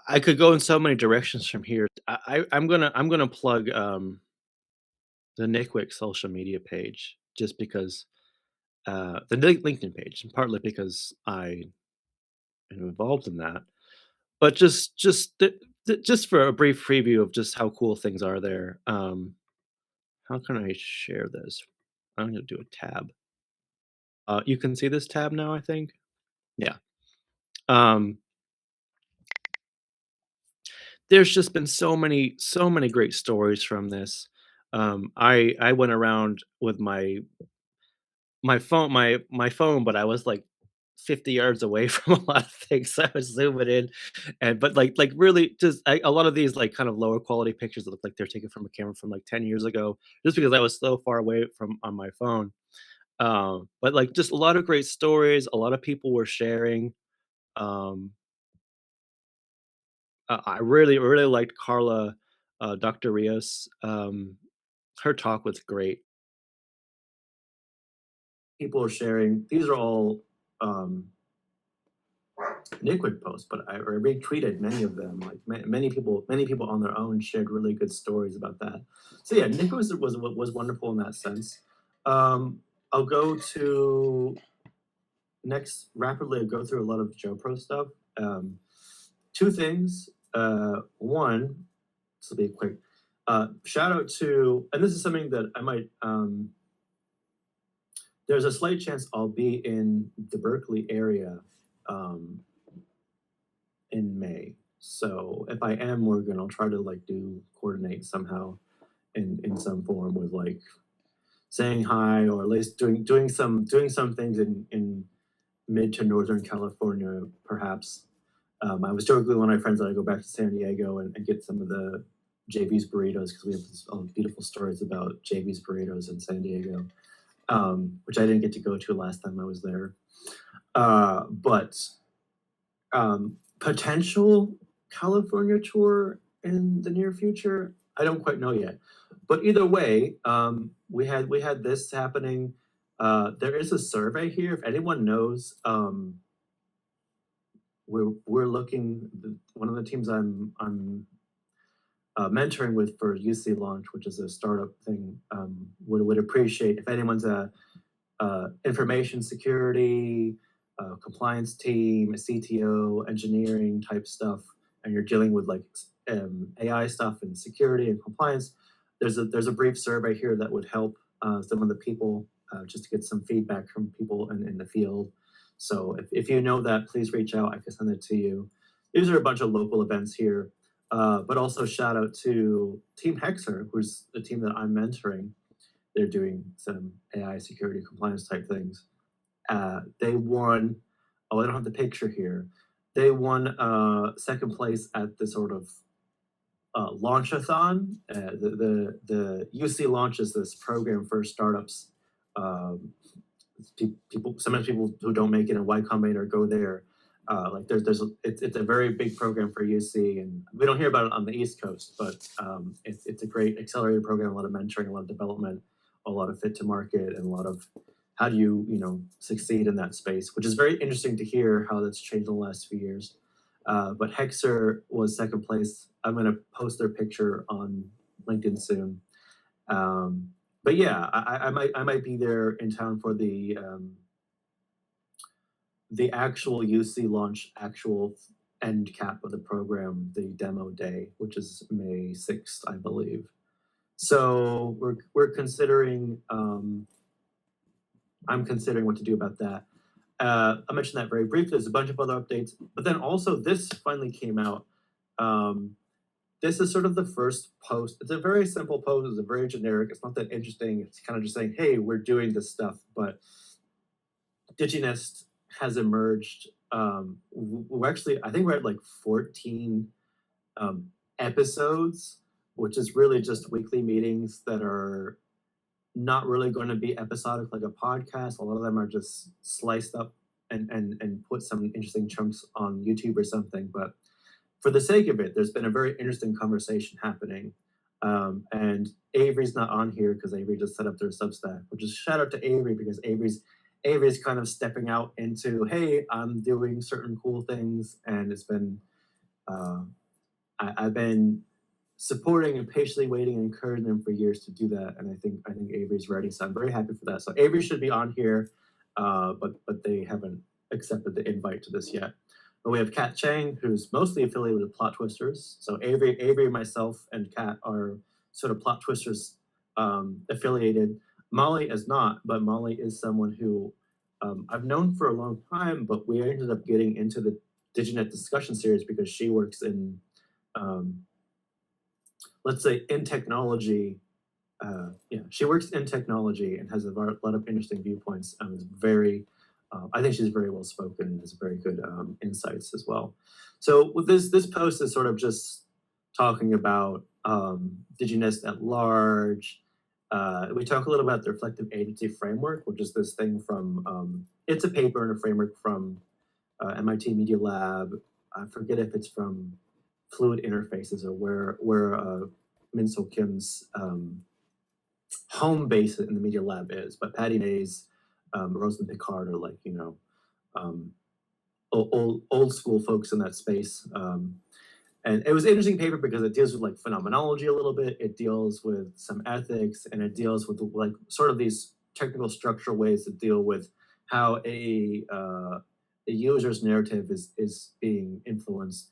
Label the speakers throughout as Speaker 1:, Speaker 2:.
Speaker 1: I could go in so many directions from here. I'm gonna plug the NYCWiC social media page just because the LinkedIn page, and partly because I am involved in that. But just for a brief preview of just how cool things are there. How can I share this? I'm gonna do a tab. You can see this tab now, I think. Yeah. Um, there's just been so many great stories from this. I went around with my phone, but I was like 50 yards away from a lot of things. So I was zooming in, and but like really just a lot of these like kind of lower quality pictures that look like they're taken from a camera from like 10 years ago, just because I was so far away from on my phone. But like just a lot of great stories. A lot of people were sharing. Um, I really liked Carla, Dr. Rios. Her talk was great. People are sharing. These are all Liquid posts, but I retweeted many of them. Like many people on their own shared really good stories about that. So yeah, Nick was wonderful in that sense. I'll go to next rapidly. I'll go through a lot of JoPro stuff. Two things. One, this will be quick. Shout out to, and this is something that I might. There's a slight chance I'll be in the Berkeley area. Um, in May. So if I am Morgan, I'll try to like do coordinate somehow in some form with like saying hi or at least doing some things in mid to northern California perhaps. I was joking with one of my friends that I go back to San Diego and get some of the JB's burritos because we have all these beautiful stories about JB's burritos in San Diego, which I didn't get to go to last time I was there. But potential California tour in the near future. I don't quite know yet, but either way, we had this happening. There is a survey here. If anyone knows, we're looking. One of the teams I'm mentoring with for UC launch, which is a startup thing, would appreciate if anyone's a information security, compliance team, a CTO, engineering type stuff, and you're dealing with like AI stuff and security and compliance. There's a brief survey here that would help some of the people just to get some feedback from people in the field. So if you know that, please reach out. I can send it to you. These are a bunch of local events here, but also shout out to Team Hexer, who's the team that I'm mentoring. They're doing some AI security compliance type things. They won. Oh, I don't have the picture here. They won second place at the sort of launchathon. The UC launches this program for startups. Um, sometimes people who don't make it in Y Combinator go there. Like it's a very big program for UC, and we don't hear about it on the East Coast, but it's a great accelerated program, a lot of mentoring, a lot of development, a lot of fit to market, and a lot of how do you succeed in that space, which is very interesting to hear how that's changed in the last few years. But Hexer was second place. I'm going to post their picture on LinkedIn soon. But yeah, I might be there in town for the actual UC launch, actual end cap of the program, the demo day, which is May 6th, I believe. So we're considering. I'm considering what to do about that. I mentioned that very briefly. There's a bunch of other updates, but then also this finally came out. This is sort of the first post. It's a very simple post. It's a very generic. It's not that interesting. It's kind of just saying, "Hey, we're doing this stuff." But DigiNest has emerged. We're actually, I think we're at like 14 episodes, which is really just weekly meetings that are not really going to be episodic like a podcast. A lot of them are just sliced up and put some interesting chunks on YouTube or something. But for the sake of it, there's been a very interesting conversation happening. And Avery's not on here because Avery just set up their Substack, which is shout out to Avery because Avery's kind of stepping out into, hey, I'm doing certain cool things, and it's been Uh, I've been supporting and patiently waiting and encouraging them for years to do that, and I think Avery's ready, so I'm very happy for that. So Avery should be on here, but they haven't accepted the invite to this yet. But we have Kat Chang, who's mostly affiliated with Plot Twisters. So Avery, myself, and Kat are sort of Plot Twisters affiliated. Molly is not, but Molly is someone who I've known for a long time, but we ended up getting into the DigiNet discussion series because she works in, let's say, in technology. Yeah, she works in technology and has a lot of interesting viewpoints. Is very, I think she's very well spoken and has very good insights as well. So with this post is sort of just talking about DigiNest at large. We talk a little about the reflective agency framework, which is this thing from, it's a paper and a framework from MIT Media Lab. I forget if it's from Fluid Interfaces or where Min-Sul Kim's home base in the Media Lab is, but Patty Mays, Rosen Picard are like, old school folks in that space. And it was an interesting paper because it deals with like phenomenology a little bit. It deals with some ethics, and it deals with like sort of these technical structural ways to deal with how a user's narrative is being influenced.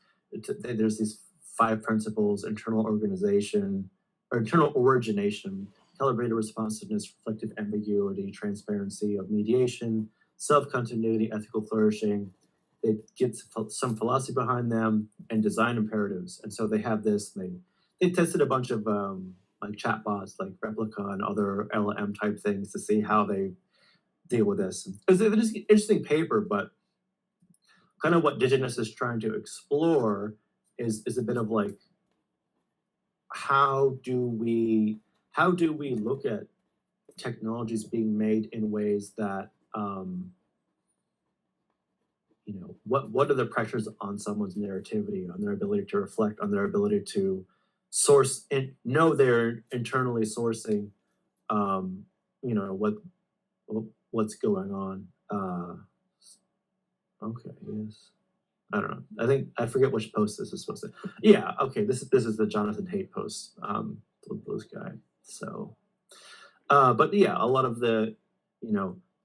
Speaker 1: There's these 5 principles: internal organization, or internal origination, calibrated responsiveness, reflective ambiguity, transparency of mediation, self-continuity, ethical flourishing. It gets some philosophy behind them and design imperatives. And so they have this, they tested a bunch of like chatbots like Replica and other LLM type things to see how they deal with this. It's an interesting paper, but kind of what DigiNest is trying to explore is a bit of like, how do we look at technologies being made in ways that what are the pressures on someone's narrativity, on their ability to reflect, on their ability to source and know they're internally sourcing what's going on. Okay, yes. I don't know. I forget which post this is supposed to. Yeah, okay. This is the Jonathan Haidt post, the blues guy. So, but yeah, a lot of the,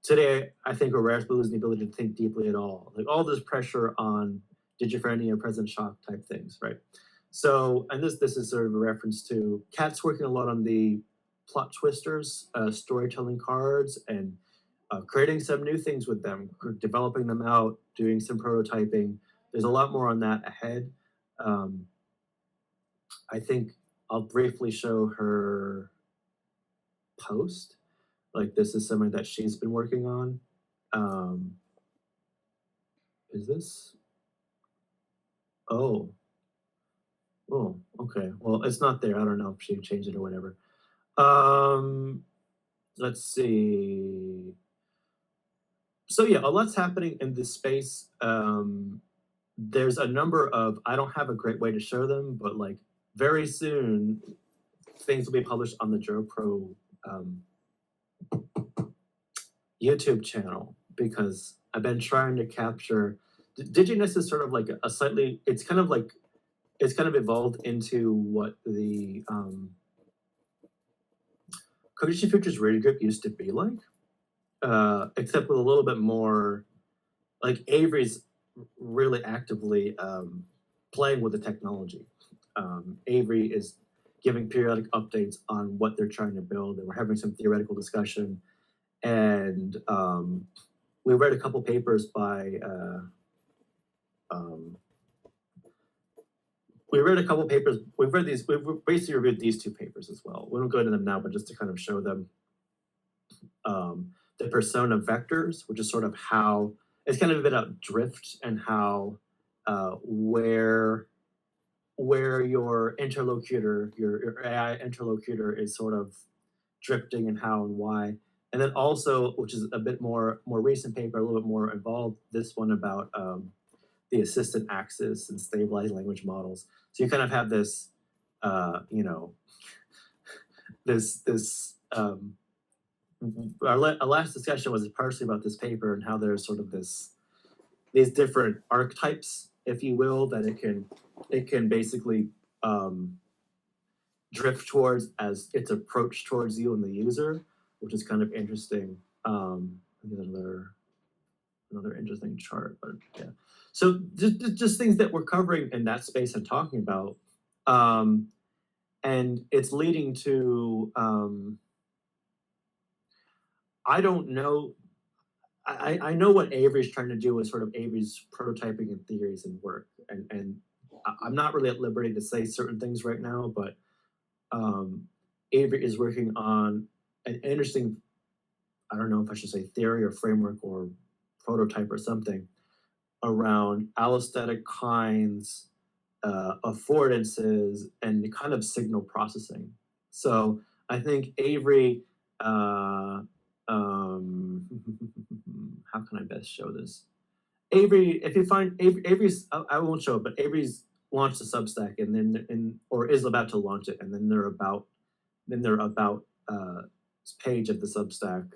Speaker 1: today I think we're losing the ability to think deeply at all. Like all this pressure on digiphrenia, present shock type things, right? So, and this is sort of a reference to Kat's working a lot on the plot twisters, storytelling cards, and creating some new things with them, developing them out, doing some prototyping. There's a lot more on that ahead. I think I'll briefly show her post. Like this is something that she's been working on. Is this? Oh, okay. Well, it's not there. I don't know if she changed it or whatever. Let's see. So yeah, a lot's happening in this space. There's a number of, I don't have a great way to show them, but like very soon things will be published on the JoPro YouTube channel, because I've been trying to capture, DigiNest is sort of like a slightly, it's kind of evolved into what the Cognition Futures Radio Group used to be like, except with a little bit more, like Avery's really actively playing with the technology. Avery is giving periodic updates on what they're trying to build, and we're having some theoretical discussion. And we read a couple papers by, we've basically reviewed these 2 papers as well. We won't go into them now, but just to kind of show them the persona vectors, which is sort of how, it's kind of a bit about drift and how, where your interlocutor, your AI interlocutor is sort of drifting, and how and why. And then also, which is a bit more recent paper, a little bit more involved, this one about the assistant axis and stabilized language models. So you kind of have this, our last discussion was partially about this paper and how there's sort of these different archetypes if you will, that it can basically drift towards as its approach towards you and the user, which is kind of interesting. Here's another interesting chart, but yeah. So just things that we're covering in that space and talking about, and it's leading to I don't know. I know what Avery's trying to do with sort of Avery's prototyping and theories and work, and I'm not really at liberty to say certain things right now, but Avery is working on an interesting, I don't know if I should say theory or framework or prototype or something around allostatic kinds, affordances, and kind of signal processing. So I think Avery, how can I best show this? Avery, if you find Avery's, I won't show it, but Avery's launched a Substack and then or is about to launch it, and then their about page of the Substack,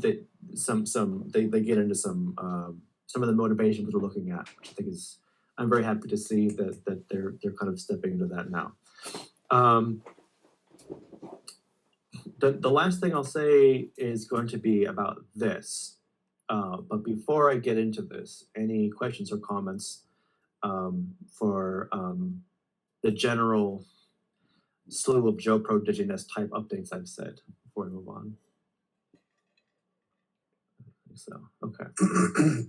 Speaker 1: they get into some of the motivations they're looking at, which I think is, I'm very happy to see that they're kind of stepping into that now. The last thing I'll say is going to be about this. But before I get into this, any questions or comments for the general slew of JoPro DigiNest type updates I've said before I move on? So, okay.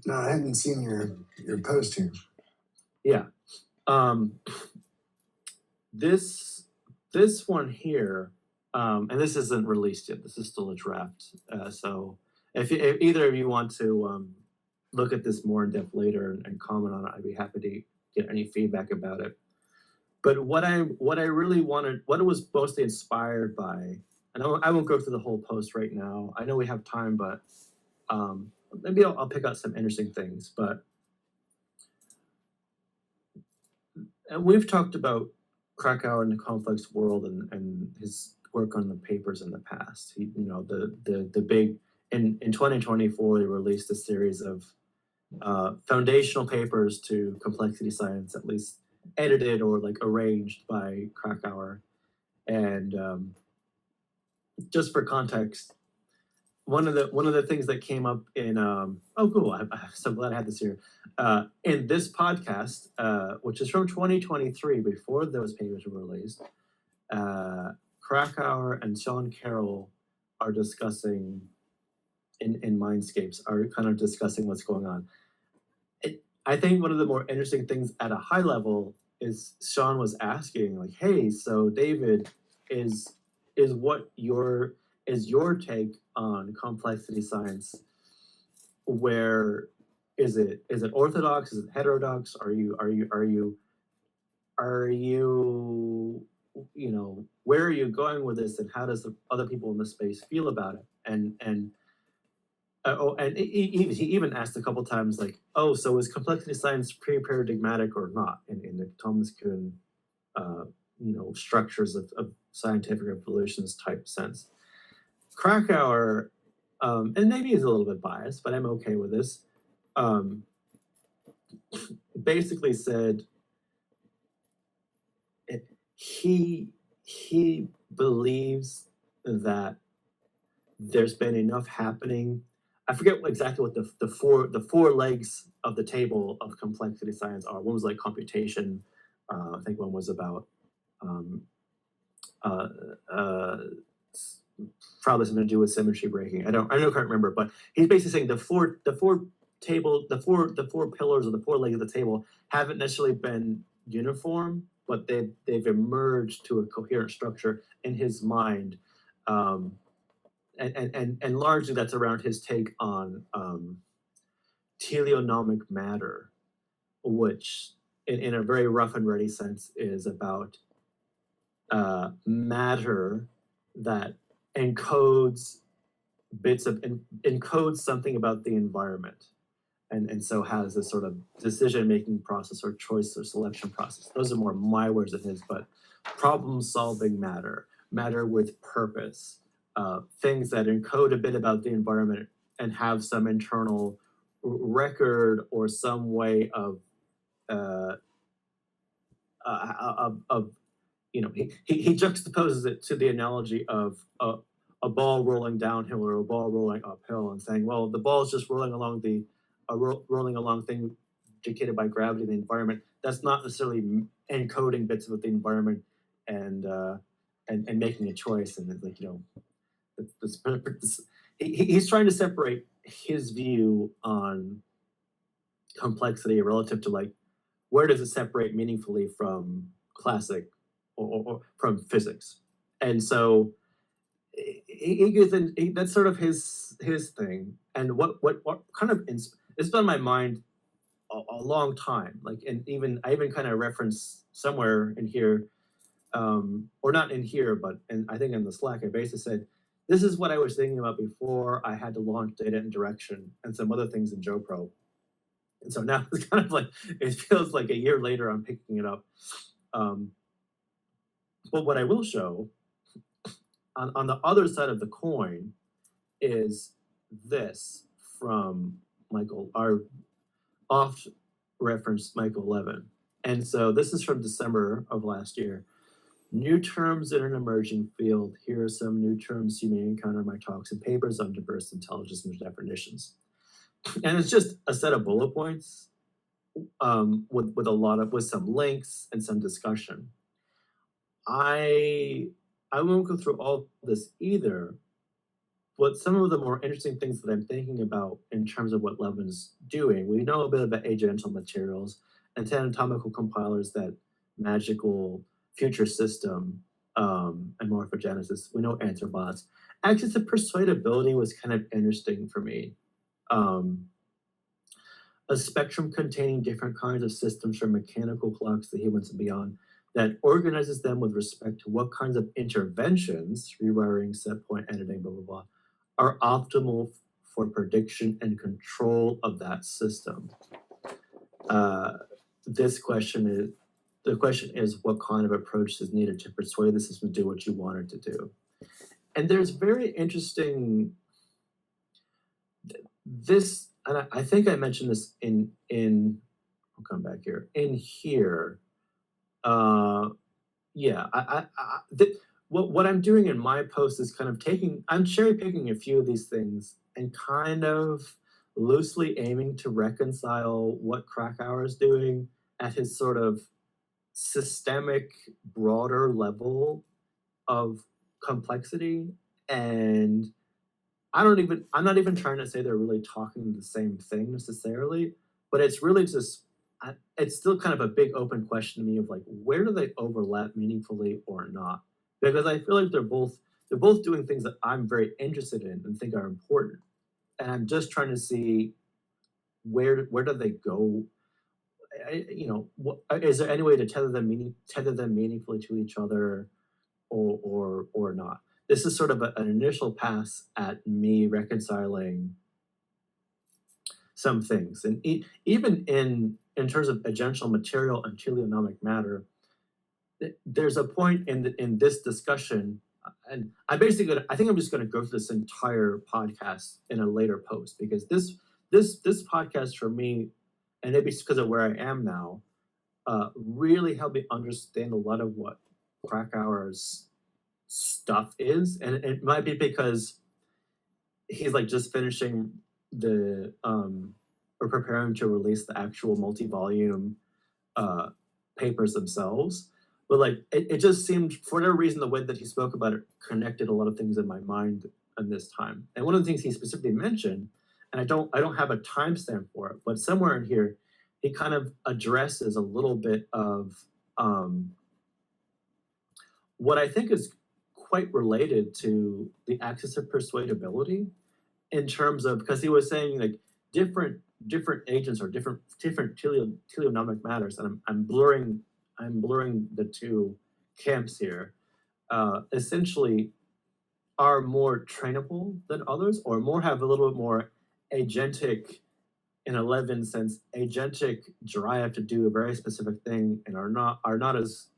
Speaker 2: No, I hadn't seen your post here.
Speaker 1: Yeah. This one here, and this isn't released yet. This is still a draft. So if either of you want to look at this more in depth later and comment on it, I'd be happy to get any feedback about it. But what I really wanted, what it was mostly inspired by, and I won't go through the whole post right now. I know we have time, but maybe I'll pick out some interesting things. But we've talked about Krakauer and the complex world and his work on the papers in the past. He, you know, the big in 2024 they released a series of foundational papers to complexity science, at least edited or like arranged by Krakauer. And just for context, one of the things that came up in oh cool, I'm so glad I had this here in this podcast, which is from 2023, before those papers were released. Krakauer and Sean Carroll are discussing in Mindscapes, are kind of discussing what's going on. I think one of the more interesting things at a high level is Sean was asking, like, hey, so David, is your take on complexity science? Where is it orthodox? Is it heterodox? Are you you know, where are you going with this, and how does the other people in the space feel about it? And he even asked a couple times, like, oh, so is complexity science pre-paradigmatic or not in the Thomas Kuhn, you know, structures of scientific evolutions type sense? Krakauer, and maybe he's a little bit biased, but I'm okay with this, basically said he believes that there's been enough happening. I forget exactly what the four legs of the table of complexity science are. One was like computation. I think one was about probably something to do with symmetry breaking. I can't remember, but he's basically saying the four pillars or the four legs of the table haven't necessarily been uniform, but they've emerged to a coherent structure in his mind. And largely that's around his take on teleonomic matter, which in a very rough and ready sense is about matter that encodes something about the environment, and so has this sort of decision-making process or choice or selection process. Those are more my words than his, but problem-solving matter with purpose, things that encode a bit about the environment and have some internal record or some way uh, of he juxtaposes it to the analogy of a ball rolling downhill or a ball rolling uphill, and saying, well, the ball is just rolling along rolling along thing dictated by gravity in the environment. That's not necessarily encoding bits of the environment and and making a choice. And it's like, he's trying to separate his view on complexity relative to, like, where does it separate meaningfully from classic or from physics. And so that's sort of his thing. And what kind of it's been on my mind a long time. Like, and I even kind of reference somewhere in here, or not in here, but I think in the Slack, I basically said, this is what I was thinking about before I had to launch data and direction and some other things in JoPro. And so now it's kind of like, it feels like a year later I'm picking it up. But what I will show on the other side of the coin is this from Michael, our oft referenced Michael Levin. And so this is from December of last year. New terms in an emerging field. Here are some new terms you may encounter in my talks and papers on diverse intelligence and definitions. And it's just a set of bullet points with some links and some discussion. I won't go through all this either, but some of the more interesting things that I'm thinking about in terms of what Levin's doing, we know a bit about agential materials and anatomical compilers, that magical future system, and morphogenesis. We know anthrobots. Axis of persuadability was kind of interesting for me. A spectrum containing different kinds of systems from mechanical clocks to humans and beyond, that organizes them with respect to what kinds of interventions, rewiring, set point editing, blah, blah, blah, are optimal for prediction and control of that system. The question is what kind of approach is needed to persuade the system to do what you want it to do. And there's very interesting, this, and I think I mentioned this in I'll come back here, in here. Yeah, what I'm doing in my post is kind of I'm cherry picking a few of these things and kind of loosely aiming to reconcile what Krakauer is doing at his sort of systemic, broader level of complexity. And I'm not even trying to say they're really talking the same thing necessarily, but it's really just, it's still kind of a big open question to me of, like, where do they overlap meaningfully or not? Because I feel like they're both doing things that I'm very interested in and think are important. And I'm just trying to see where do they go? Is there any way to tether them meaningfully to each other, or not? This is sort of an initial pass at me reconciling some things, and even in terms of agential material and teleonomic matter, there's a point in this discussion, and I think I'm just going to go through this entire podcast in a later post, because this podcast for me, and maybe it's because of where I am now, really helped me understand a lot of what Krakauer's stuff is. And it might be because he's like just finishing or preparing to release the actual multi-volume papers themselves. But like it just seemed, for whatever reason, the way that he spoke about it connected a lot of things in my mind in this time. And one of the things he specifically mentioned, and I don't have a timestamp for it, but somewhere in here, he kind of addresses a little bit of what I think is quite related to the axis of persuadability, in terms of, because he was saying like different agents or different teleonomic matters, and I'm blurring the two camps here, essentially are more trainable than others, or have a little bit more agentic, in a Levin sense, agentic drive to do a very specific thing, and are not as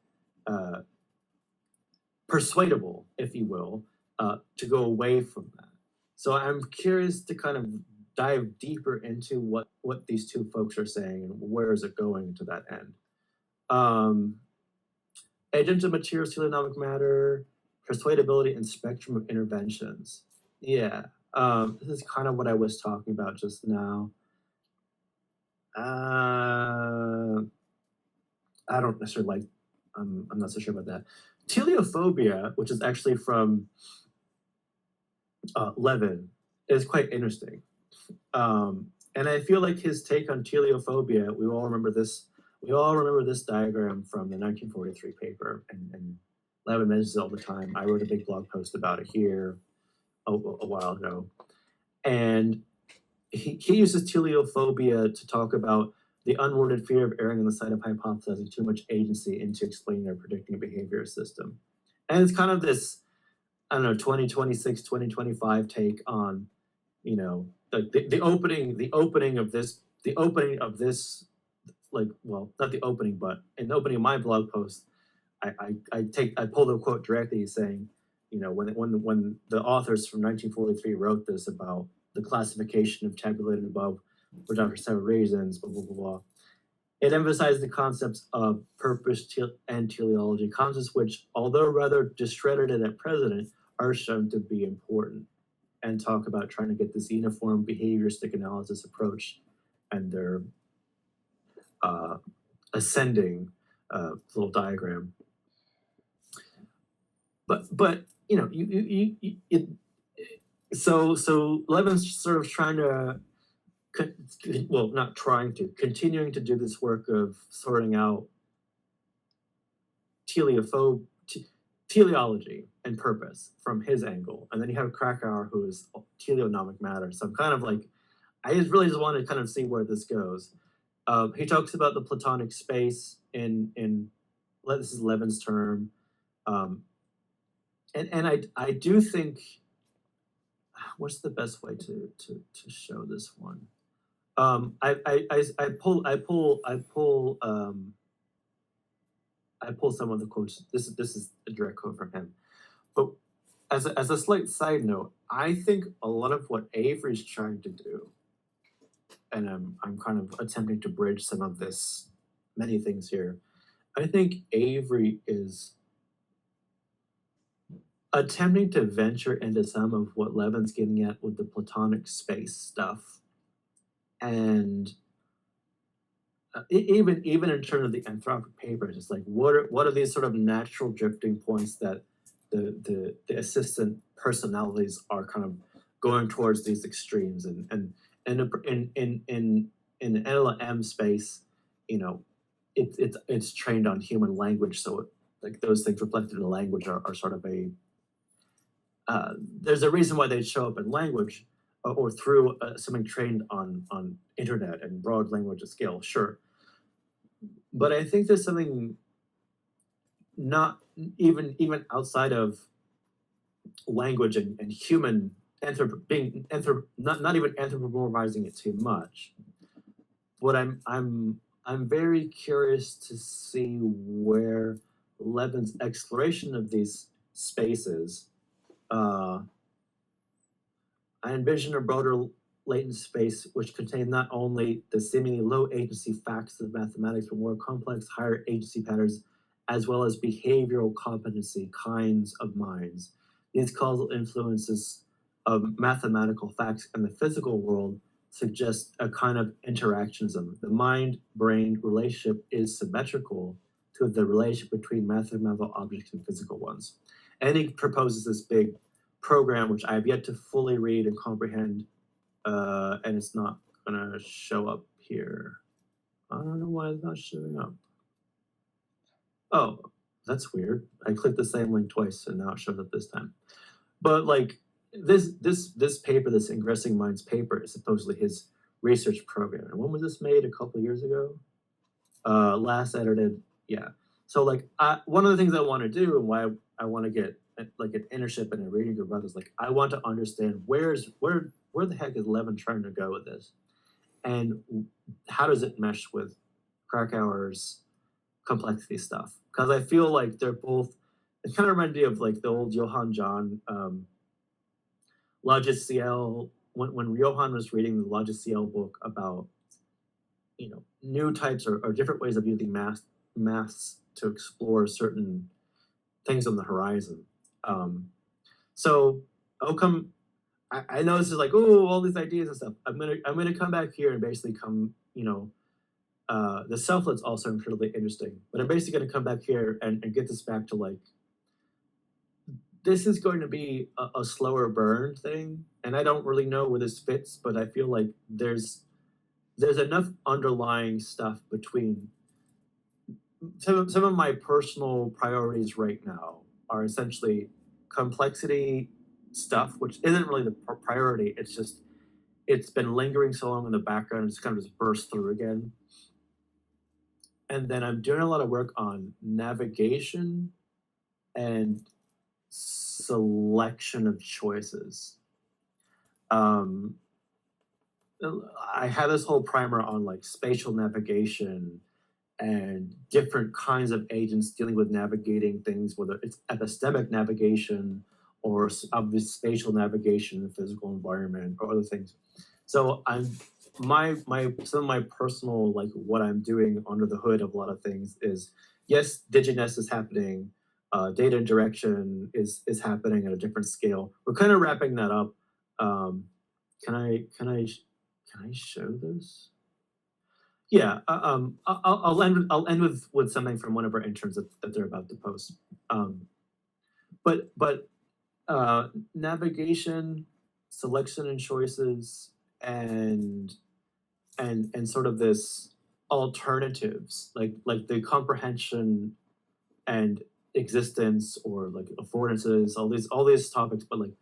Speaker 1: persuadable, if you will, to go away from that. So I'm curious to kind of dive deeper into what these two folks are saying and where is it going to that end. Agents of materials, telenomic matter, persuadability, and spectrum of interventions. Yeah, this is kind of what I was talking about just now. I don't necessarily like, I'm not so sure about that. Teleophobia, which is actually from Levin, is quite interesting. And I feel like his take on teleophobia, we all remember this diagram from the 1943 paper, and Levin mentions it all the time. I wrote a big blog post about it here a while ago. And he uses teleophobia to talk about the unworded fear of erring on the side of hypothesizing too much agency into explaining or predicting a behavior system. And it's kind of this, I don't know, 2026, 2025 take on, you know, the opening of this, like, well, not the opening, but in the opening of my blog post, I pulled a quote directly saying, you know, when the authors from 1943 wrote this about the classification of tabulated above for done for several reasons, blah, blah, blah, blah. It emphasized the concepts of purpose and teleology, concepts which, although rather discredited at present, are shown to be important, and talk about trying to get this uniform behavioristic analysis approach and their ascending little diagram. But you know, so Levin's sort of trying to, well, not trying to, continuing to do this work of sorting out teleology and purpose from his angle. And then you have Krakauer, who is teleonomic matter. So I'm kind of like, I just really want to kind of see where this goes. He talks about the Platonic space in this is Levin's term. And I do think, what's the best way to show this one? I pull some of the quotes. This is a direct quote from him. But as a slight side note, I think a lot of what Avery's trying to do, and I'm kind of attempting to bridge some of this, many things here. I think Avery is attempting to venture into some of what Levin's getting at with the Platonic space stuff, and even in terms of the anthropic papers, it's like what are these sort of natural drifting points that the assistant personalities are kind of going towards these extremes, and in an LLM space, you know, it's trained on human language, so like those things reflected in the language are sort of a there's a reason why they show up in language or through something trained on internet and broad language of scale, sure. But I think there's something not even outside of language and human not even anthropomorphizing it too much. But I'm very curious to see where Levin's exploration of these spaces. I envision a broader latent space which contains not only the seemingly low agency facts of mathematics, but more complex, higher agency patterns, as well as behavioral competency kinds of minds. These causal influences of mathematical facts and the physical world suggest a kind of interactionism. The mind-brain relationship is symmetrical to the relationship between mathematical objects and physical ones. And he proposes this big program, which I have yet to fully read and comprehend, and it's not gonna show up here. I don't know why it's not showing up. Oh, that's weird. I clicked the same link twice and now it shows up this time. But like this paper, this Ingressing Minds paper, is supposedly his research program. And when was this made? A couple of years ago? Last edited, yeah. So like one of the things I want to do and why I want to get like an internship and a reading group about this, like I want to understand where the heck is Levin trying to go with this? And how does it mesh with Krakauer's complexity stuff? Because I feel like they're both, it kind of reminds me of like the old Johann John logiciel when Johan was reading the Logiciel book about new types or different ways of using maths to explore certain things on the horizon. So I'll come. I know this is like, oh, all these ideas and stuff. I'm gonna come back here and basically the selflet's also incredibly interesting, but I'm basically gonna come back here and get this back to like, this is going to be a slower burn thing, and I don't really know where this fits, but I feel like there's enough underlying stuff between some of my personal priorities right now are essentially complexity stuff, which isn't really the priority. It's just it's been lingering so long in the background, it's kind of just burst through again. And then I'm doing a lot of work on navigation and selection of choices. I have this whole primer on like spatial navigation and different kinds of agents dealing with navigating things, whether it's epistemic navigation or obvious spatial navigation in the physical environment or other things. So some of my personal, like what I'm doing under the hood of a lot of things is, yes, DigiNest is happening, data direction is happening at a different scale. We're kind of wrapping that up. Can I show this? Yeah, I'll end with something from one of our interns that they're about to post. But navigation, selection and choices, and sort of this alternatives, like the comprehension and existence or like affordances, all these topics, but like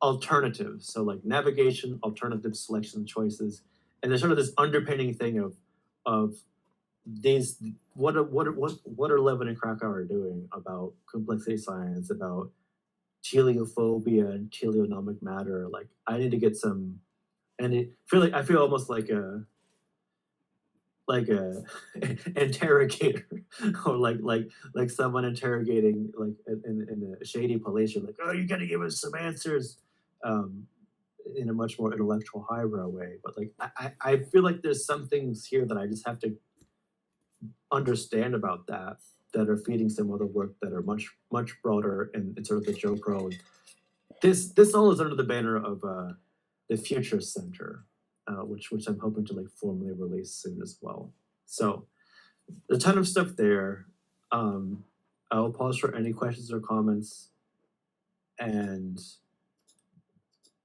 Speaker 1: alternatives. So like navigation, alternative selection choices, and there's sort of this underpinning thing of these what are Levin and Krakauer doing about complexity science, about teleophobia and teleonomic matter. Like I need to get some, and I feel almost like a interrogator or like someone interrogating like in a shady police. You're like, oh, you gotta give us some answers. In a much more intellectual highbrow way, but like I feel like there's some things here that I just have to understand about that are feeding some other work that are much broader and sort of the JoPro. This all is under the banner of the Future Center, which I'm hoping to like formally release soon as well. So a ton of stuff there. I'll pause for any questions or comments, and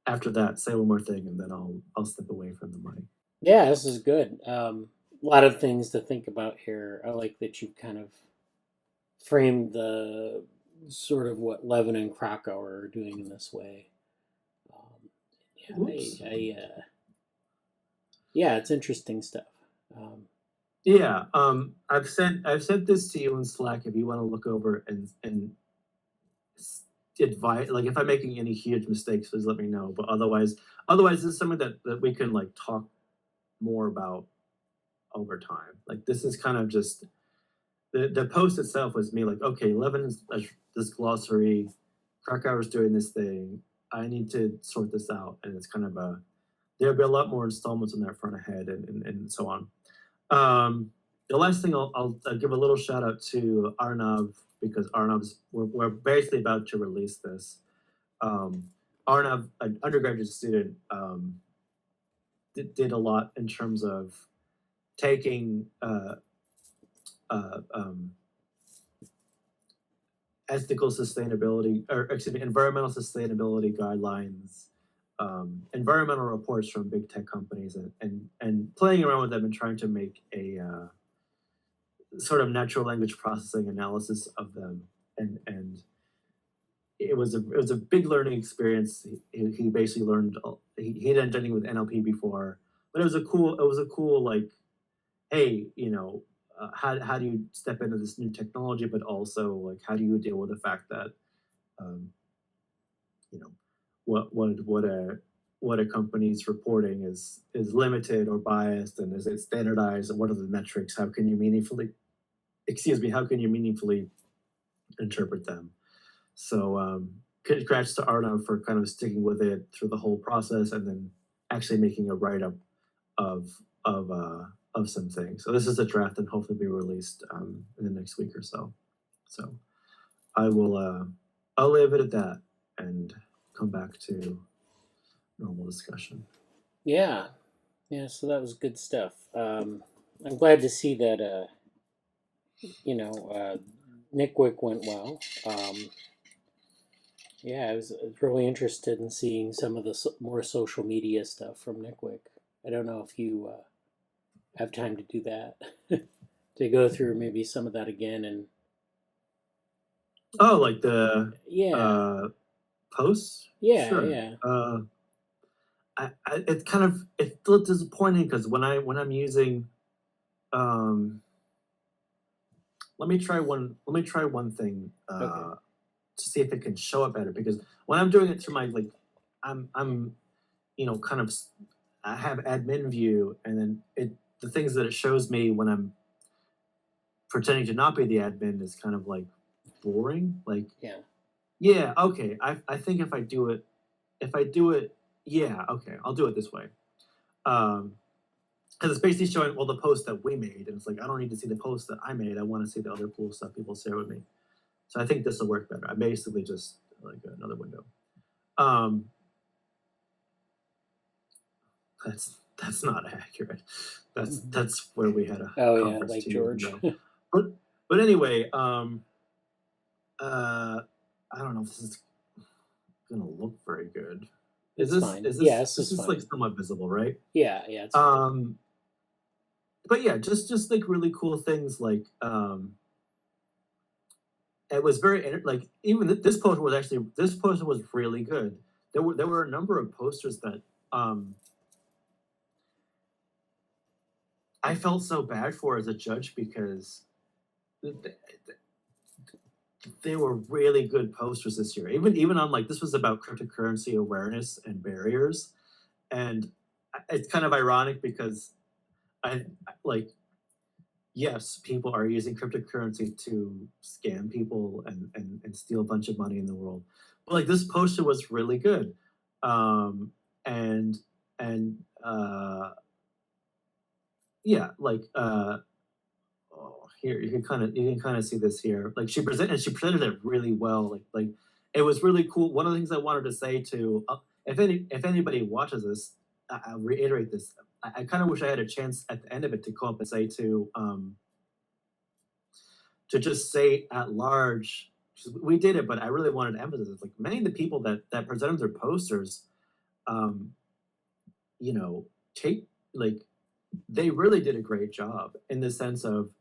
Speaker 1: after that, say one more thing, and then I'll step away from the mic.
Speaker 3: Yeah, this is good. A lot of things to think about here. I like that you kind of framed the sort of what Levin and Krakauer are doing in this way. Yeah, it's interesting stuff.
Speaker 1: Yeah, I've sent this to you in Slack if you want to look over and advise. Like if I'm making any huge mistakes, please let me know. But otherwise, this is something that we can like talk more about over time. Like this is kind of just the post itself was me like, okay, Levin is this glossary, Krakauer's doing this thing. I need to sort this out, and it's kind of there'll be a lot more installments on that front ahead, and so on. The last thing I'll give a little shout out to Arnav, because Arnav's we're basically about to release this. Arnav, an undergraduate student, did a lot in terms of taking ethical sustainability, or excuse me, environmental sustainability guidelines, environmental reports from big tech companies, and playing around with them and trying to make a sort of natural language processing analysis of them, and it was a big learning experience. He basically learned he hadn't done anything with NLP before, but it was a cool like, hey, how do you step into this new technology, but also like how do you deal with the fact that what a company's reporting is limited or biased, and is it standardized, and what are the metrics? How can you meaningfully interpret them? So congrats to Arnav for kind of sticking with it through the whole process, and then actually making a write-up of some things. So this is a draft and hopefully be released in the next week or so. So I will I'll leave it at that and come back to normal discussion.
Speaker 3: Yeah, yeah. So that was good stuff. I'm glad to see that. NYCWiC went well. Yeah, I was really interested in seeing some of the more social media stuff from NYCWiC. I don't know if you have time to do that, to go through maybe some of that again. And
Speaker 1: Oh, like the
Speaker 3: yeah,
Speaker 1: posts?
Speaker 3: yeah,
Speaker 1: Sure.
Speaker 3: yeah.
Speaker 1: It's kind of, it's a little disappointing because when I'm using let me try one thing
Speaker 3: Okay.
Speaker 1: to see if it can show it better, because when I'm doing it through my like I'm kind of I have admin view, and then the things that it shows me when I'm pretending to not be the admin is kind of like boring. Like,
Speaker 3: Yeah.
Speaker 1: yeah, okay, I think if I do it, yeah, okay, I'll do it this way. Because it's basically showing all the posts that we made, and it's like I don't need to see the posts that I made. I want to see the other cool stuff people share with me. So I think this will work better. I basically just like another window. Um, that's not accurate. That's where we had a
Speaker 3: Oh yeah,
Speaker 1: conference
Speaker 3: Lake
Speaker 1: 2 years
Speaker 3: George.
Speaker 1: ago. But anyway, I don't know if this is gonna look very good.
Speaker 3: It's fine.
Speaker 1: Is
Speaker 3: Yeah,
Speaker 1: this
Speaker 3: this
Speaker 1: this
Speaker 3: is
Speaker 1: is like
Speaker 3: fine.
Speaker 1: somewhat visible, right?
Speaker 3: Yeah, yeah, it's fine.
Speaker 1: But yeah, just like really cool things like it was like even this poster was really good. There were a number of posters that I felt so bad for as a judge because they were really good posters this year. Even on like this was about cryptocurrency awareness and barriers, and it's kind of ironic because like yes, people are using cryptocurrency to scam people and steal a bunch of money in the world. But like this poster was really good. Um, and and yeah, like oh, here you can kind of see this here. Like she presented it really well. Like it was really cool. One of the things I wanted to say to if anybody watches this, I'll reiterate this. I kind of wish I had a chance at the end of it to come up and say to just say at large, we did it, but I really wanted to emphasize it. Like many of the people that presented their posters, um, you know, take like they really did a great job in the sense of,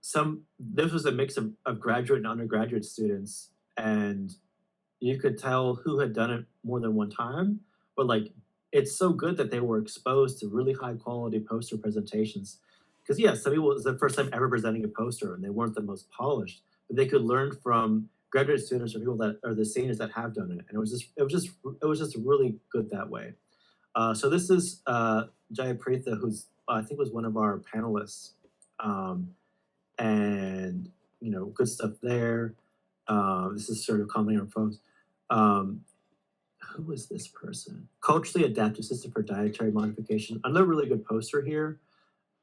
Speaker 1: some this was a mix of graduate and undergraduate students, and you could tell who had done it more than one time, but like it's so good that they were exposed to really high quality poster presentations. Because yeah, some people it was the first time ever presenting a poster and they weren't the most polished, but they could learn from graduate students or people that are the seniors that have done it, and it was just really good that way. So this is Jaya Preetha, who's I think was one of our panelists, um, and good stuff there. This is sort of commenting on folks. Um, who is this person? Culturally adaptive system for dietary modification. Another really good poster here.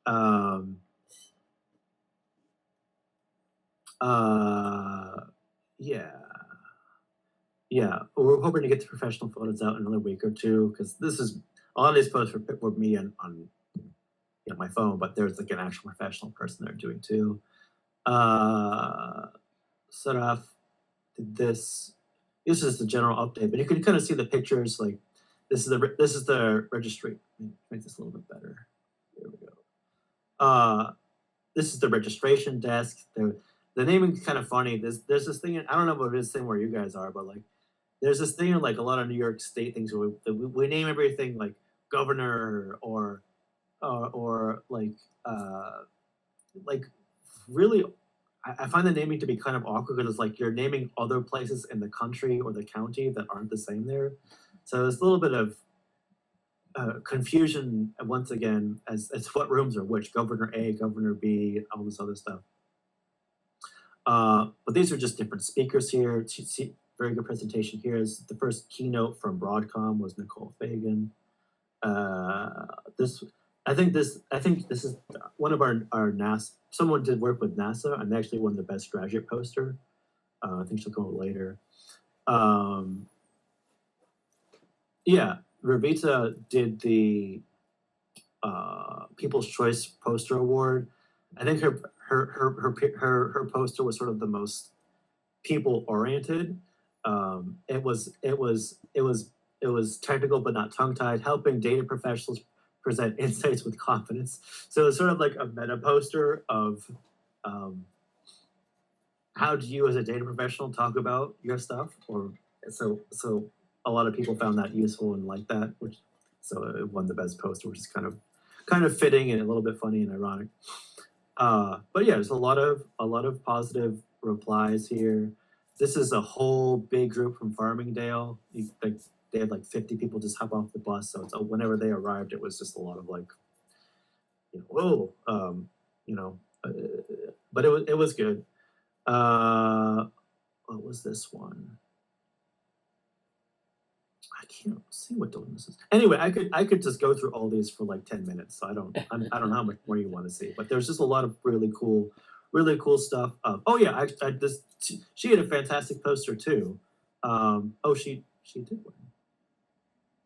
Speaker 1: Um, yeah, yeah. We're hoping to get the professional photos out in another week or two because this is a lot of these posts were me on my phone, but there's like an actual professional person there doing too. Saraf did this. This is the general update, but you can kind of see the pictures. Like this is the registry. Make this a little bit better. There we go. This is the registration desk. The naming's kind of funny. There's this thing. I don't know what it is thing where you guys are, but like there's this thing in like a lot of New York State things where we name everything like governor or like really. I find the naming to be kind of awkward because it's like you're naming other places in the country or the county that aren't the same there. So there's a little bit of confusion once again as what rooms are which, Governor A, Governor B, all this other stuff. But these are just different speakers here. Very good presentation here. Is the first keynote from Broadcom was Nicole Fagan. this I think this is one of our NASA. Someone did work with NASA, and they actually won the best graduate poster. I think she'll come up later. Yeah, Ravita did the People's Choice Poster Award. I think her poster was sort of the most people oriented. It was technical but not tongue tied, helping data professionals present insights with confidence. So it's sort of like a meta poster of how do you as a data professional talk about your stuff, or so a lot of people found that useful and liked that, which so it won the best poster, which is kind of fitting and a little bit funny and ironic. But yeah, there's a lot of positive replies here. This is a whole big group from Farmingdale. They had like 50 people just hop off the bus. So whenever they arrived, it was just a lot of like, whoa, but it was good. What was this one? I can't see what the one this is. Anyway, I could just go through all these for like 10 minutes. So I don't know how much more you want to see, but there's just a lot of really cool stuff. Oh yeah, she had a fantastic poster too. She did one.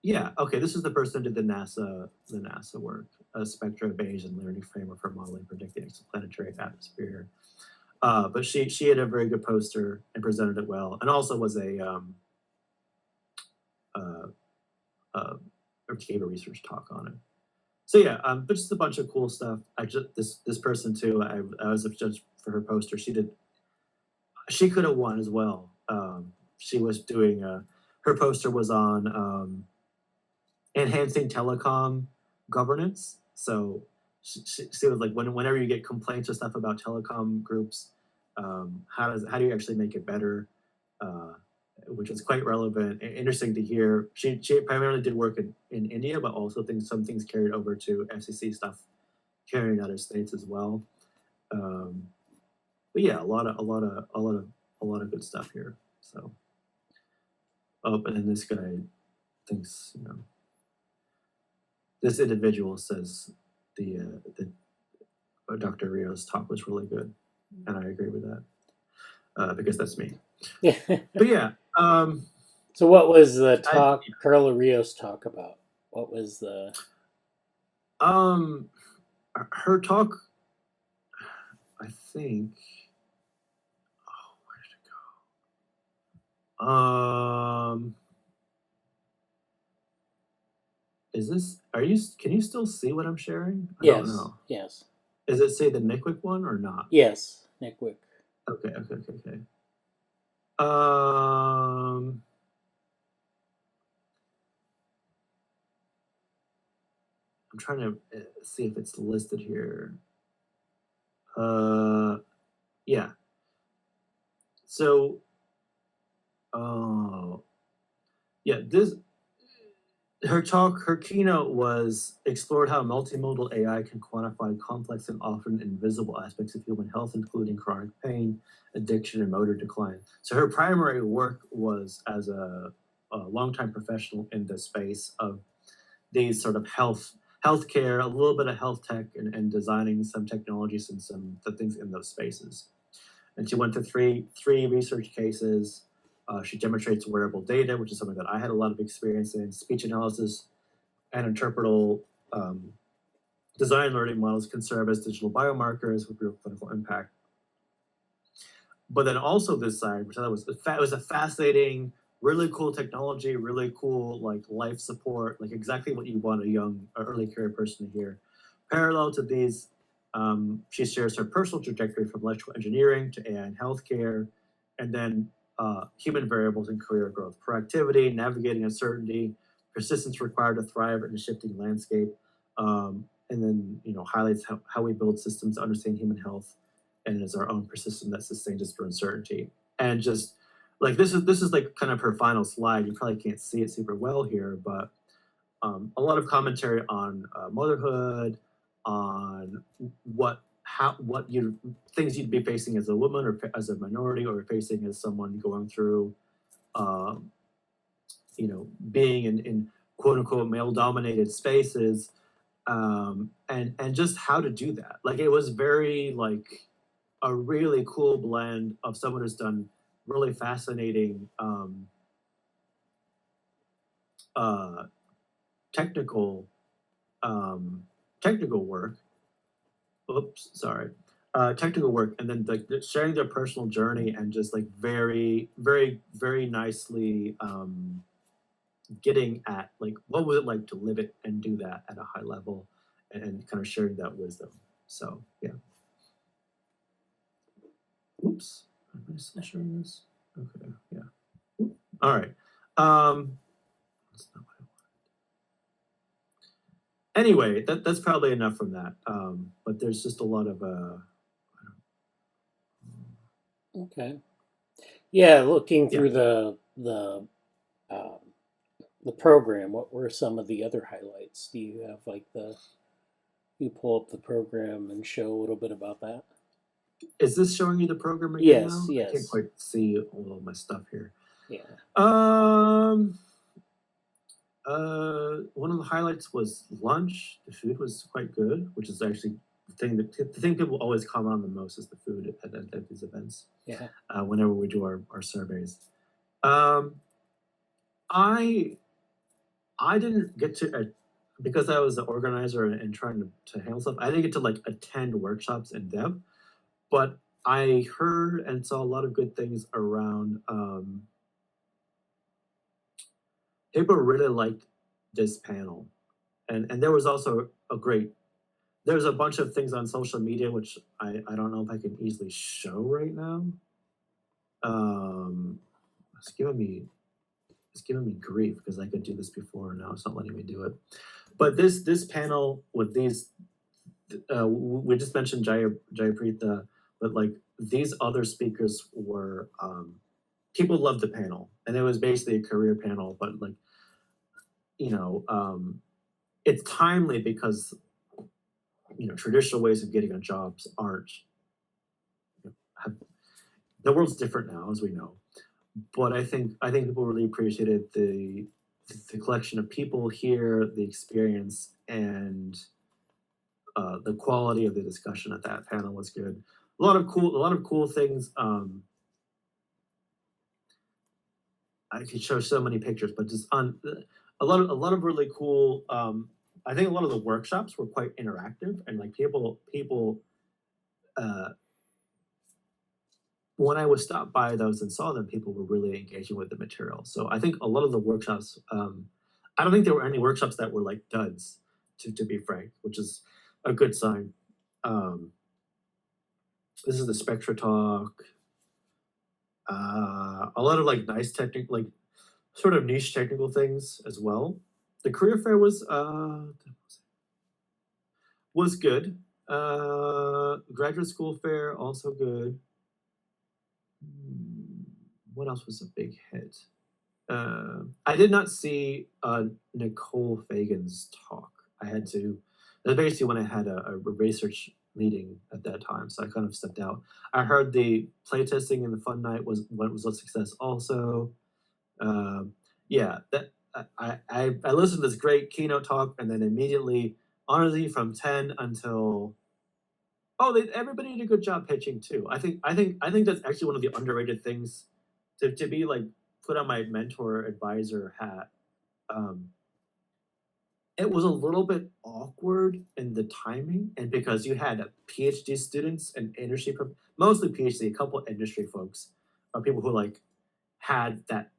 Speaker 1: Yeah, okay. This is the person who did the NASA work, spectra of beige and learning framework for modeling predicting exoplanetary atmosphere. But she had a very good poster and presented it well, and also was or gave a research talk on it. So yeah, but just a bunch of cool stuff. This person too. I was a judge for her poster. She could have won as well. She was doing her poster was on enhancing telecom governance. So she was like, whenever you get complaints or stuff about telecom groups, how do you actually make it better? Which is quite relevant and interesting to hear. She primarily did work in India, but also some things carried over to FCC stuff here in the United States as well. But yeah, a lot of good stuff here. So, and then this guy thinks, this individual says the Dr. Rio's talk was really good, and I agree with that because that's me. But yeah.
Speaker 3: So what was the talk, Carla Rios talk about? What was the?
Speaker 1: Her talk, I think. Oh, where did it go? Is this? Can you still see what I'm sharing? I don't know.
Speaker 3: Yes.
Speaker 1: Does it say the NYCWiC one or not?
Speaker 3: Yes, NYCWiC.
Speaker 1: Okay. I'm trying to see if it's listed here. Yeah. So, her keynote was explored how multimodal AI can quantify complex and often invisible aspects of human health, including chronic pain, addiction, and motor decline. So her primary work was as a longtime professional in the space of these sort of healthcare, a little bit of health tech, and designing some technologies and some things in those spaces. And she went to three research cases. She demonstrates wearable data, which is something that I had a lot of experience in, speech analysis, and interpretable design learning models can serve as digital biomarkers with real clinical impact. But then also this side, which I thought was a fascinating, really cool technology, really cool like life support, like exactly what you want a young early career person to hear. Parallel to these, she shares her personal trajectory from electrical engineering to AI and healthcare, and then human variables in career growth, proactivity, navigating uncertainty, persistence required to thrive in a shifting landscape, and then highlights how we build systems to understand human health, and is our own persistence that sustains us through uncertainty. And just like this is like kind of her final slide. You probably can't see it super well here, but a lot of commentary on motherhood, on things you'd be facing as a woman or as a minority, or facing as someone going through, being in quote unquote male dominated spaces, and just how to do that. Like it was very like a really cool blend of someone who's done really fascinating technical technical work. Oops, sorry. Technical work, and then like sharing their personal journey and just like very, very, very nicely getting at like what was it like to live it and do that at a high level, and kind of sharing that wisdom. So yeah. Oops, am I still sharing this? Okay, yeah. All right. That's not what I want. Anyway, that's probably enough from that. But there's just a lot of
Speaker 3: Okay. Yeah, looking
Speaker 1: yeah.
Speaker 3: through um, the program, what were some of the other highlights? Do you have like you pull up the program and show a little bit about that?
Speaker 1: Is this showing you the program again
Speaker 3: Yes,
Speaker 1: now? I can't
Speaker 3: yes.
Speaker 1: quite see all of my stuff here.
Speaker 3: Yeah.
Speaker 1: One of the highlights was lunch. The food was quite good, which is actually the thing people always comment on the most is the food at these events.
Speaker 3: Yeah.
Speaker 1: Whenever we do our surveys, um, I didn't get to because I was the organizer and trying to handle stuff. I didn't get to like attend workshops in depth, but I heard and saw a lot of good things around. People really liked this panel, and there was also there's a bunch of things on social media which I don't know if I can easily show right now. Um, it's giving me grief because I could do this before and now it's not letting me do it. But this panel with these, we just mentioned Jayapreeta, but like these other speakers were people loved the panel, and it was basically a career panel, but like you know it's timely because traditional ways of getting a jobs aren't the world's different now, as we know. But I think people really appreciated the collection of people here, the experience, and the quality of the discussion at that panel was good. A lot of cool things. I could show so many pictures, but just on a lot of really cool. I think a lot of the workshops were quite interactive, and like people uh, when I would stop by those and saw them, people were really engaging with the material. So I think a lot of the workshops, I don't think there were any workshops that were like duds, to be frank, which is a good sign. Um, this is the Spectra talk. A lot of like nice technical, like sort of niche technical things as well. The career fair was good. Graduate school fair also good. What else was a big hit? I did not see Nicole Fagan's talk. I had to. That's basically when I had a research meeting at that time, so I kind of stepped out. I heard the playtesting and the fun night was a success also. Yeah, that I listened to this great keynote talk, and then immediately, honestly, from 10 until everybody did a good job pitching too. I think that's actually one of the underrated things to be like put on my mentor advisor hat. Um, it was a little bit awkward in the timing, and because you had PhD students and mostly PhD, a couple industry folks, people who like had that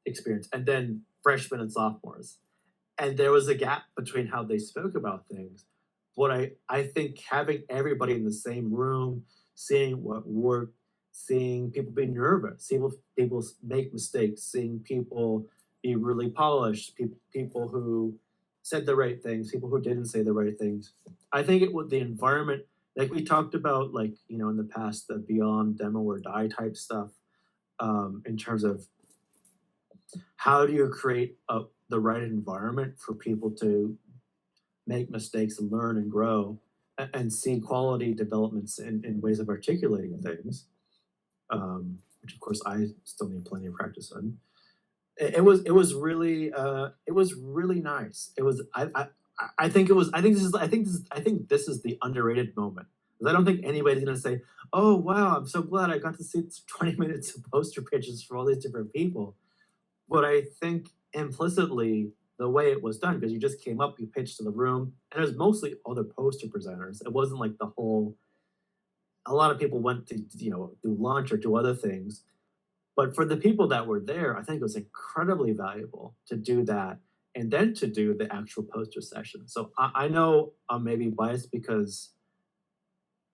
Speaker 1: experience, and then freshmen and sophomores, and there was a gap between how they spoke about things. But I think having everybody in the same room, seeing what worked, seeing people be nervous, seeing people make mistakes, seeing people be really polished, people who said the right things, people who didn't say the right things. I think it was the environment, like we talked about, like in the past, the beyond demo or die type stuff, in terms of how do you create the right environment for people to make mistakes and learn and grow and see quality developments in ways of articulating things, which of course I still need plenty of practice on. it was really nice. It was I think it was I think this is the underrated moment. 'Cause I don't think anybody's gonna say, "Oh wow, I'm so glad I got to see 20 minutes of poster pitches for all these different people." But I think implicitly the way it was done, because you just came up, you pitched to the room, and it was mostly other poster presenters. It wasn't like the whole. A lot of people went to do lunch or do other things, but for the people that were there, I think it was incredibly valuable to do that and then to do the actual poster session. So I know I'm maybe biased because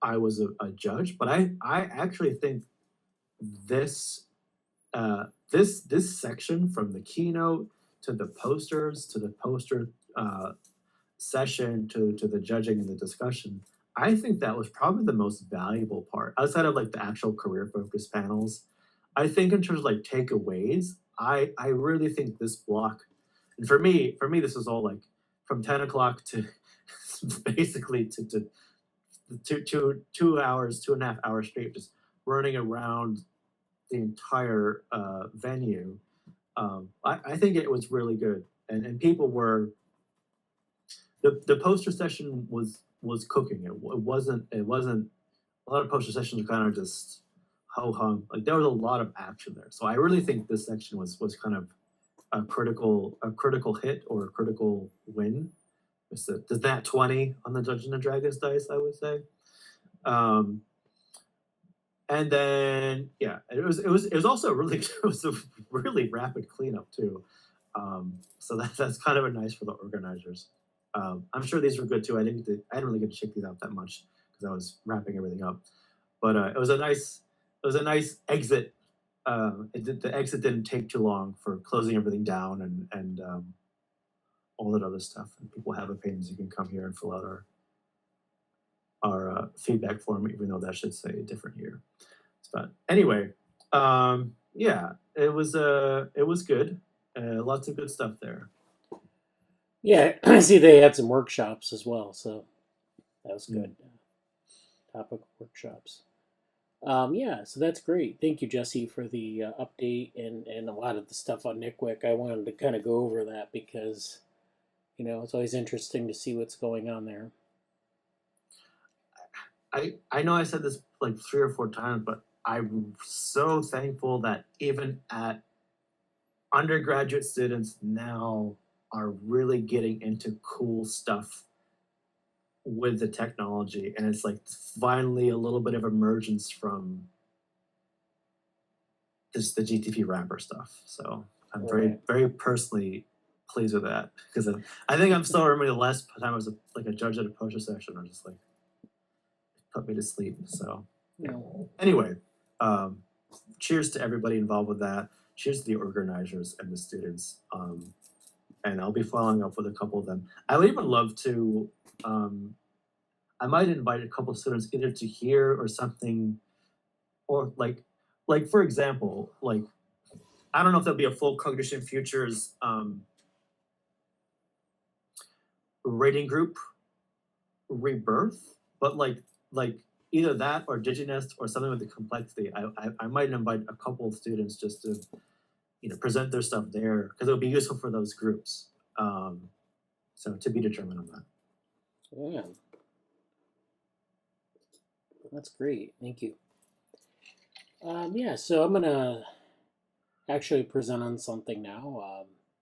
Speaker 1: I was a judge, but I actually think this this section from the keynote to the posters to the poster uh, session to the judging and the discussion, I think that was probably the most valuable part outside of like the actual career focused panels. I think in terms of like takeaways, I really think this block, and for me, this is all like from 10 o'clock to basically to 2 hours, 2.5 hours straight, just running around the entire venue. I think it was really good, and people were the poster session was cooking. It wasn't a lot of poster sessions are kind of just ho hum. Like there was a lot of action there. So I really think this section was kind of a critical hit or a critical win. It's the nat 20 on the Dungeons and Dragons dice, I would say. Um, and then yeah, it was also really it was a really rapid cleanup too. So that's kind of a nice for the organizers. I'm sure these were good too. I didn't really get to check these out that much because I was wrapping everything up. But it was a nice exit. The exit didn't take too long for closing everything down and all that other stuff. And people have opinions. You can come here and fill out our feedback form, even though that should say different here. But anyway, yeah, it was good. Lots of good stuff there.
Speaker 3: Yeah, I see they had some workshops as well, so that was good. Topic workshops. Yeah, so that's great. Thank you, Jesse, for the update and a lot of the stuff on NYCWiC. I wanted to kind of go over that because, it's always interesting to see what's going on there.
Speaker 1: I know I said this like 3 or 4 times, but I'm so thankful that even at undergraduate students now are really getting into cool stuff with the technology, and it's like finally a little bit of emergence from just the GTP wrapper stuff. So I'm very
Speaker 3: Right.
Speaker 1: very personally pleased with that because I think I'm still remembering the last time I was like a judge at a poster session, or just like put me to sleep. So yeah. Anyway, cheers to everybody involved with that. Cheers to the organizers and the students. And I'll be following up with a couple of them. I would even love to. I might invite a couple of students either to here or something, or like for example, like I don't know if there'll be a full Cognition Futures rating group rebirth, but like either that or DigiNest or something with the complexity. I might invite a couple of students just to present their stuff there because it would be useful for those groups. So to be determined on that.
Speaker 3: Yeah. That's great. Thank you. Yeah, so I'm going to actually present on something now.